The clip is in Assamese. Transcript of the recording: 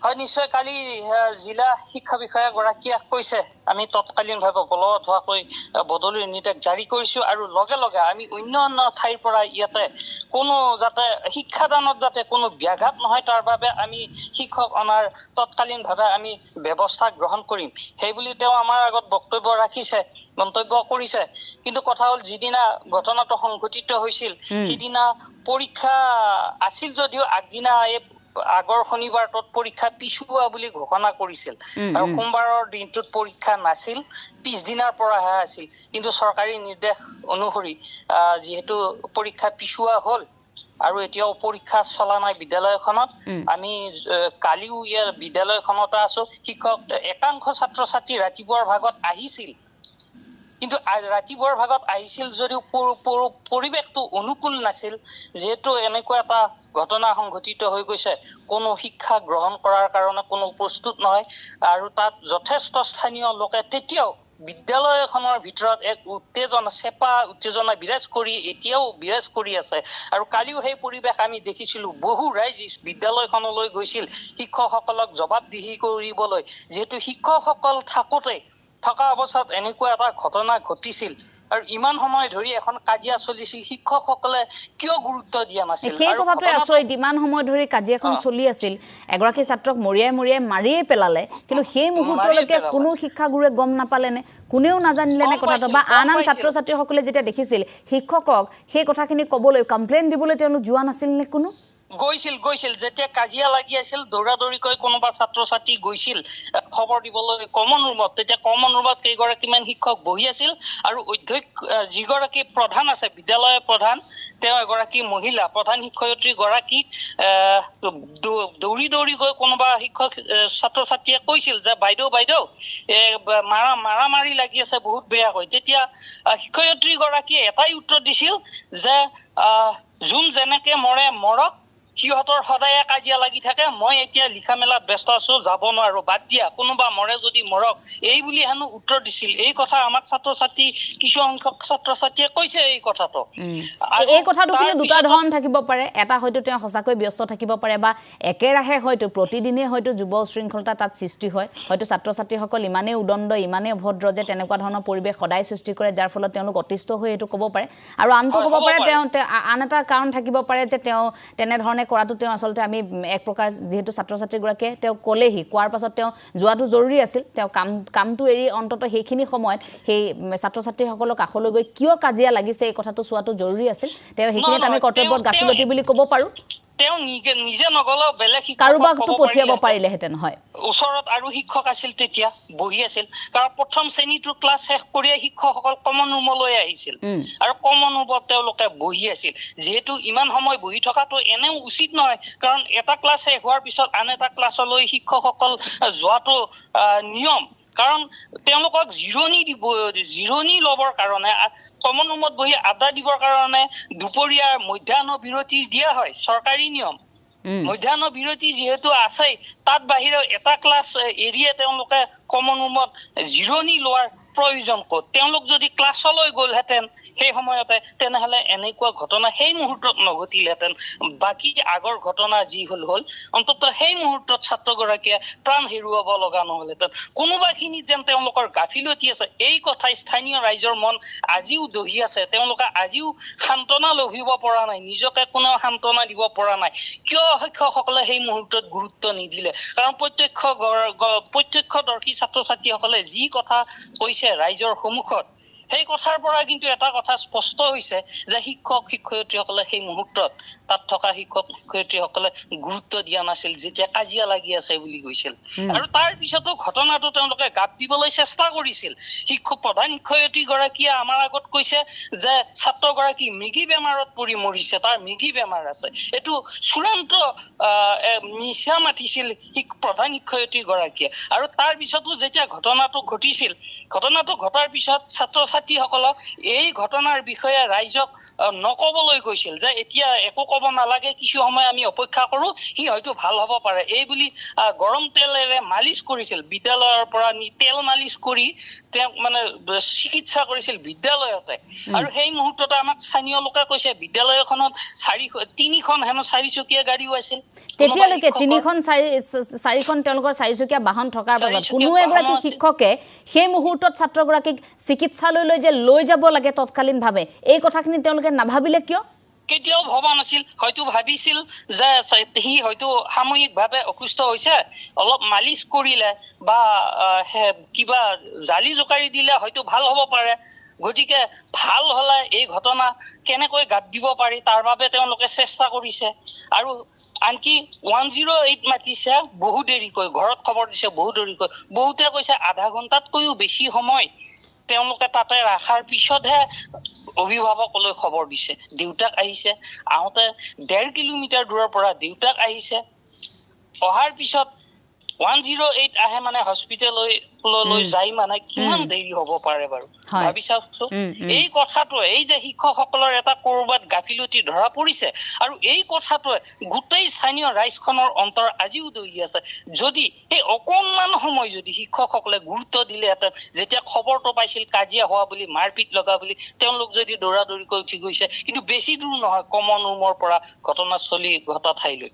হয় নিশ্চয় কালি জিলা শিক্ষা বিষয়াগৰাকীয়ে কৈছে আমি তৎকালীনভাৱে বলবৎ হোৱাকৈ বদলি নিৰ্দেশ জাৰি কৰিছো আৰু লগে লগে আমি অন্য ঠাইৰ পৰা ইয়াতে কোনো যাতে শিক্ষাদানত যাতে কোনো ব্যাঘাত নহয় তাৰ বাবে আমি শিক্ষক অনাৰ তৎকালীনভাৱে আমি ব্যৱস্থা গ্ৰহণ কৰিম সেইবুলি তেওঁ আমাৰ আগত বক্তব্য ৰাখিছে মন্তব্য কৰিছে কিন্তু কথা হ'ল যিদিনা ঘটনাটো সংঘটিত হৈছিল সিদিনা পৰীক্ষা আছিল যদিও আগদিনা আগৰ শনিবাৰটোত পৰীক্ষা পিছুৱা বুলি ঘোষণা কৰিছিল আৰু সোমবাৰৰ দিনটোত পৰীক্ষা নাছিল পিছদিনাৰ পৰাহে আছিল কিন্তু চৰকাৰী নিৰ্দেশ অনুসৰি যেহেতু পৰীক্ষা পিছুৱা হ'ল আৰু এতিয়াও পৰীক্ষা চলা নাই বিদ্যালয়খনত আমি কালিও ইয়াৰ বিদ্যালয়খনতে আছো শিক্ষক একাংশ ছাত্ৰ ছাত্ৰী ৰাতিপুৱাৰ ভাগত আহিছিল কিন্তু ৰাতিপুৱাৰ ভাগত আহিছিল যদিও পৰিৱেশটো অনুকূল নাছিল যেহেতু এনেকুৱা এটা ঘটনা সংঘটিত হৈ গৈছে কোনো শিক্ষা গ্ৰহণ কৰাৰ কাৰণে কোনো প্ৰস্তুত নহয় আৰু তাত যথেষ্ট স্থানীয় লোকে তেতিয়াও বিদ্যালয়খনৰ ভিতৰত এক উত্তেজনা বিৰাজ কৰি এতিয়াও বিৰাজ কৰি আছে আৰু কালিও সেই পৰিৱেশ আমি দেখিছিলো বহু ৰাইজ বিদ্যালয়খনলৈ গৈছিল শিক্ষকসকলক জবাবদিহি কৰিবলৈ যেহেতু শিক্ষকসকল থকা অৱস্থাত এনেকুৱা এটা ঘটনা ঘটিছিল আৰু ইমান সময় ধৰি এখন কাজিয়া চলিছিল শিক্ষকসকলে কিয় গুৰুত্ব দিয়া নাছিল সেই কথাটো আচৰিত ইমান সময় ধৰি কাজিয়াখন চলি আছিল এগৰাকী ছাত্ৰক মৰিয়াই মাৰিয়ে পেলালে কিন্তু সেই মুহূৰ্তলৈকে কোনো শিক্ষাগুৰুৱে গম নাপালেনে কোনেও নাজানিলে নে কথাটো বা আন ছাত্ৰ ছাত্ৰীসকলে যেতিয়া দেখিছিল শিক্ষকক সেই কথাখিনি ক'বলৈ কমপ্লেইন দিবলৈ তেওঁলোক যোৱা নাছিল নে কোনো গৈছিল যেতিয়া কাজিয়া লাগি আছিল দৌৰাদৌৰিকৈ কোনোবা ছাত্ৰ ছাত্ৰী গৈছিল খবৰ দিবলৈ কমন ৰুমত তেতিয়া কমন ৰুমত কেইগৰাকীমান শিক্ষক বহি আছিল আৰু অধ্যক্ষ যিগৰাকী প্ৰধান আছে বিদ্যালয়ৰ প্ৰধান তেওঁ এগৰাকী মহিলা প্ৰধান শিক্ষয়িত্ৰী গৰাকীক দৌৰি গৈ কোনোবা শিক্ষক ছাত্ৰ ছাত্ৰীয়ে কৈছিল যে বাইদেউ মাৰামাৰি লাগি আছে বহুত বেয়া হয় তেতিয়া শিক্ষয়িত্ৰী গৰাকীয়ে এটাই উত্তৰ দিছিল যে যোন যেনেকে মৰক সিহঁতৰ সদায় কাজিয়া লাগি থাকে মই এতিয়া লিখা মেলাত ব্যস্ত আছো যাব নোৱাৰো বাদ দিয়া কোনোবা মৰে যদি মৰক এই বুলি হেনো উত্তৰ দিছিল এই কথা আমাক ছাত্ৰ ছাত্ৰী কিছু সংখ্যক ছাত্ৰ ছাত্ৰীয়ে কৈছে এই কথাটো কিন্তু দুটা ধৰণ থাকিব পাৰে এটা হয়তো তেওঁ সঁচাকৈ ব্যস্ত থাকিব পাৰে বা একেৰাহে হয়তো প্ৰতিদিনে হয়তো যুৱ শৃংখলতা তাত সৃষ্টি হয় হয়তো ছাত্ৰ ছাত্ৰীসকল ইমানেই উদণ্ড ইমানেই অভদ্ৰ যে তেনেকুৱা ধৰণৰ পৰিৱেশ সদায় সৃষ্টি কৰে যাৰ ফলত তেওঁলোক অতিষ্ঠ হৈ এইটো ক'ব পাৰে আৰু আনটো ক'ব পাৰে তেওঁ আন এটা কাৰণ থাকিব পাৰে যে তেওঁ তেনেধৰণে কৰাটো তেওঁ আচলতে আমি এক প্ৰকাৰ যেহেতু ছাত্ৰ ছাত্ৰীগৰাকীয়ে তেওঁ ক'লেহি কোৱাৰ পাছত তেওঁ যোৱাটো জৰুৰী আছিল তেওঁ কামটো এৰি অন্তত সেইখিনি সময়ত সেই ছাত্ৰ ছাত্ৰীসকলক কাষলৈ গৈ কিয় কাজিয়া লাগিছে এই কথাটো চোৱাটো জৰুৰী আছিল তেওঁ সেইখিনিত আমি কৰ্তব্যত গাফিলতি বুলি ক'ব পাৰোঁ তেওঁ নিজে নগলেও বেলেগ কাৰোবাকটো পঠিয়াব পাৰিলেহেঁতেন হয় ওচৰত আৰু শিক্ষক আছিল তেতিয়া বহি আছিল কাৰণ প্ৰথম শ্ৰেণীটোৰ ক্লাছ শেষ কৰি শিক্ষকসকল কমন ৰুমলৈ আহিছিল আৰু কমন ৰুমত তেওঁলোকে বহি আছিল যেহেতু ইমান সময় বহি থকাটো এনেও উচিত নহয় কাৰণ এটা ক্লাছ শেষ হোৱাৰ পিছত আন এটা ক্লাছলৈ শিক্ষকসকল যোৱাটো নিয়ম কাৰণ তেওঁলোকক জিৰণি ল'বৰ কাৰণে কমন ৰুমত বহি আড্ডা দিবৰ কাৰণে দুপৰীয়াৰ মধ্যাহ্ন বিৰতি দিয়া হয় চৰকাৰী নিয়ম মধ্যাহ্ন বিৰতি যিহেতু আছে তাত বাহিৰেও এটা ক্লাছ এৰিয়ে তেওঁলোকে কমন ৰুমত জিৰণি লোৱাৰ প্ৰয়োজন ক'ত তেওঁলোক যদি ক্লাছলৈ গ'লহেঁতেন সেই সময়তে তেনেহ'লে এনেকুৱা ঘটনা সেই মুহূৰ্তত নঘটিলহেঁতেন বাকী আগৰ ঘটনা যি হ'ল অন্তত সেই মুহূৰ্তত ছাত্ৰগৰাকীয়ে প্ৰাণ হেৰুৱাব লগা নহ'লহেঁতেন কোনোবাখিনিত যেন তেওঁলোকৰ গাফিলতি আছে এই কথাই স্থানীয় ৰাইজৰ মন আজিও দহি আছে তেওঁলোকে আজিও সান্তনা লভিব পৰা নাই নিজকে কোনেও সান্তনা দিব পৰা নাই কিয় শিক্ষকসকলে সেই মুহূৰ্তত গুৰুত্ব নিদিলে কাৰণ প্ৰত্যক্ষদৰ্শী ছাত্ৰ ছাত্ৰীসকলে যি কথা কৈছে ৰাইজৰ সন্মুখত সেই কথাৰ পৰা কিন্তু এটা কথা স্পষ্ট হৈছে যে শিক্ষক শিক্ষয়িত্ৰীসকলে সেই মুহূৰ্তত তাত থকা শিক্ষক শিক্ষয়িত্ৰীসকলে গুৰুত্ব দিয়া নাছিল যেতিয়া কাজিয়া লাগি আছে বুলি কৈছিল আৰু তাৰ পিছতো ঘটনাটো তেওঁলোকে গাপ দিবলৈ চেষ্টা কৰিছিল প্ৰধান শিক্ষয়িত্ৰী গৰাকীয়ে আমাৰ আগত কৈছে যে ছাত্ৰগৰাকী মৃগী বেমাৰত পৰি মৰিছে তাৰ মৃগী বেমাৰ আছে এইটো চূড়ান্ত মিছা মাতিছিল প্ৰধান শিক্ষয়িত্ৰী গৰাকীয়ে আৰু তাৰ পিছতো যেতিয়া ঘটনাটো ঘটাৰ পিছত ছাত্ৰ ছাত্ৰীসকলক এই ঘটনাৰ বিষয়ে ৰাইজক নকবলৈ কৈছিল যে এতিয়া একো ক'ব নালাগে, কিছু সময় আমি অপেক্ষা কৰো, সি হয়তো ভাল হ'ব পাৰে, এই বুলি গৰম তেলেৰে মালিচ কৰিছিল। বিদ্যালয়ৰ পৰা নি তেল মালিচ কৰি তেওঁক মানে চিকিৎসা কৰিছিল বিদ্যালয়তে। আৰু সেই মুহূৰ্ততে আমাক স্থানীয় লোকে কৈছে বিদ্যালয়খনত 3খন হেনো 4চকীয়া গাড়ীও আছিল। তেতিয়ালৈকে 3খন 4খন তেওঁলোকৰ 4চকীয়া বাহন থকাৰ পাছত কোনো এগৰাকী শিক্ষকে সেই মুহূৰ্তত ছাত্ৰগৰাকীক চিকিৎসালয়লৈ যে লৈ যাব লাগে তৎকালীনভাৱে, এই কথাখিনি তেওঁলোকে নাভাবিলে কিয়? কেতিয়াও ভবা নাছিল। হয়তো ভাবিছিল যে সি হয়তো সাময়িকভাৱে অসুস্থ হৈছে, অলপ মালিচ কৰিলে বা কিবা জালি জোকাৰি দিলে হয়তো ভাল হ'ব পাৰে। গতিকে ভাল হলে এই ঘটনা কেনেকৈ গাত দিব পাৰি তাৰ বাবে তেওঁলোকে চেষ্টা কৰিছে। আৰু আনকি 108 মাতিছে বহু দেৰিকৈ, ঘৰত খবৰ দিছে বহু দেৰিকৈ, বহুতে কৈছে আধা ঘণ্টাতকৈও বেছি সময় তেওঁলোকে তাতে ৰাখাৰ পিছতহে অভিভাৱকলৈ খবৰ দিছে। দেউতাক আহিছে, আহোঁতে 1.5 কিলোমিটাৰ দূৰৰ পৰা দেউতাক আহিছে, অহাৰ পিছত 108 আহে মানে হস্পিটেললৈ যাই মানে কিমান দেৰি হ'ব পাৰে বাৰু ভাবি চাওকচোন। এই কথাটোৱে, এই যে শিক্ষকসকলৰ এটা কৰবাত গাফিলতি ধৰা পৰিছে, আৰু এই কথাটোৱে গোটেই স্থানীয় ৰাইজখনৰ অন্তৰ আজিও দহি আছে। যদি এই অকণমান সময় যদি শিক্ষকসকলে গুৰুত্ব দিলেহেঁতেন, যেতিয়া খবৰটো পাইছিল কাজিয়া হোৱা বুলি, মাৰপিট লগা বুলি, তেওঁলোক যদি দৌৰা দৌৰিকৈ উঠি গৈছে, কিন্তু বেছি দূৰ নহয় কমন ৰুমৰ পৰা ঘটনাস্থলী ঘটা ঠাইলৈ।